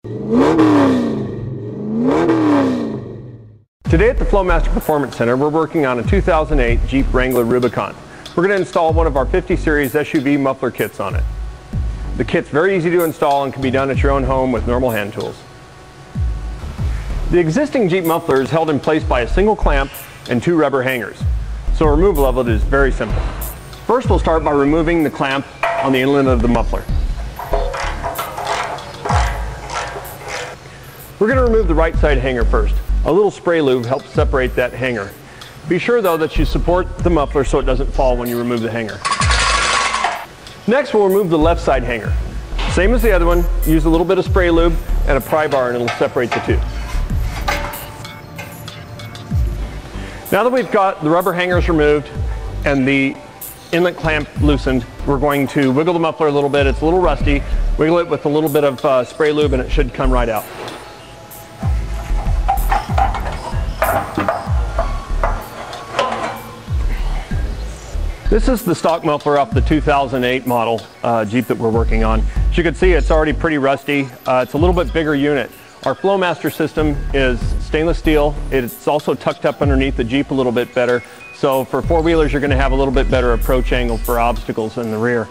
Today at the Flowmaster Performance Center, we're working on a 2008 Jeep Wrangler Rubicon. We're going to install one of our 50 series SUV muffler kits on it. The kit's very easy to install and can be done at your own home with normal hand tools. The existing Jeep muffler is held in place by a single clamp and 2 rubber hangers, so removal of it is very simple. First, we'll start by removing the clamp on the inlet of the muffler. We're going to remove the right side hanger first. A little spray lube helps separate that hanger. Be sure though that you support the muffler so it doesn't fall when you remove the hanger. Next, we'll remove the left side hanger. Same as the other one, use a little bit of spray lube and a pry bar and it'll separate the two. Now that we've got the rubber hangers removed and the inlet clamp loosened, we're going to wiggle the muffler a little bit. It's a little rusty. Wiggle it with a little bit of spray lube and it should come right out. This is the stock muffler off the 2008 model Jeep that we're working on. As you can see, it's already pretty rusty. It's a little bit bigger unit. Our Flowmaster system is stainless steel. It's also tucked up underneath the Jeep a little bit better. So for four-wheelers, you're going to have a little bit better approach angle for obstacles in the rear.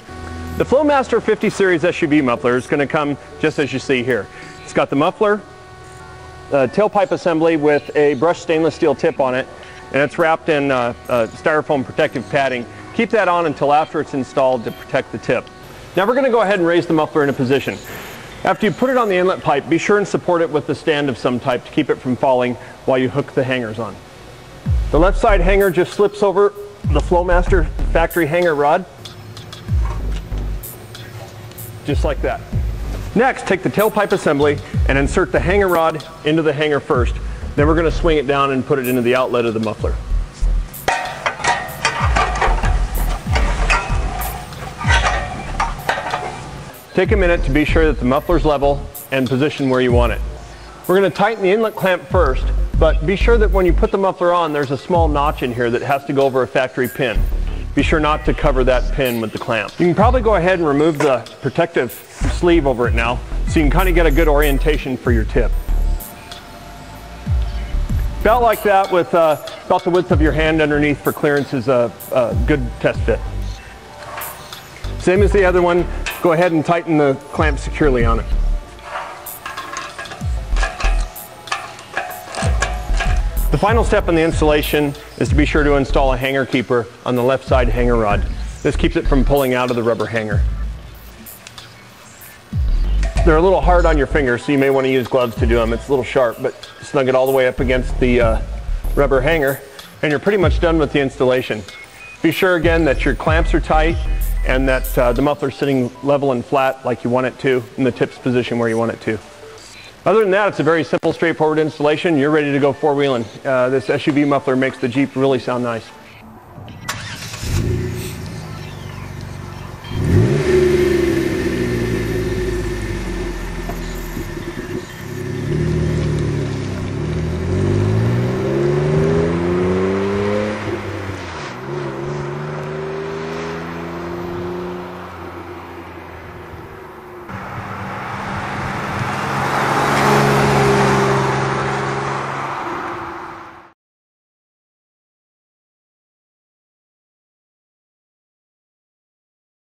The Flowmaster 50 series SUV muffler is going to come just as you see here. It's got the muffler, tailpipe assembly with a brushed stainless steel tip on it, and it's wrapped in styrofoam protective padding. Keep that on until after it's installed to protect the tip. Now we're going to go ahead and raise the muffler into position. After you put it on the inlet pipe, be sure and support it with a stand of some type to keep it from falling while you hook the hangers on. The left side hanger just slips over the Flowmaster factory hanger rod, just like that. Next, take the tailpipe assembly and insert the hanger rod into the hanger first. Then we're going to swing it down and put it into the outlet of the muffler. Take a minute to be sure that the muffler's level and positioned where you want it. We're going to tighten the inlet clamp first, but be sure that when you put the muffler on, there's a small notch in here that has to go over a factory pin. Be sure not to cover that pin with the clamp. You can probably go ahead and remove the protective sleeve over it now, so you can kind of get a good orientation for your tip. About like that, with about the width of your hand underneath for clearance is a good test fit. Same as the other one, go ahead and tighten the clamp securely on it. The final step in the installation is to be sure to install a hanger keeper on the left side hanger rod. This keeps it from pulling out of the rubber hanger. They're a little hard on your fingers, so you may want to use gloves to do them. It's a little sharp, but snug it all the way up against the rubber hanger, and you're pretty much done with the installation. Be sure again that your clamps are tight and that the muffler's sitting level and flat like you want it to, and the tip's position where you want it to. Other than that, it's a very simple, straightforward installation. You're ready to go four-wheeling. This SUV muffler makes the Jeep really sound nice.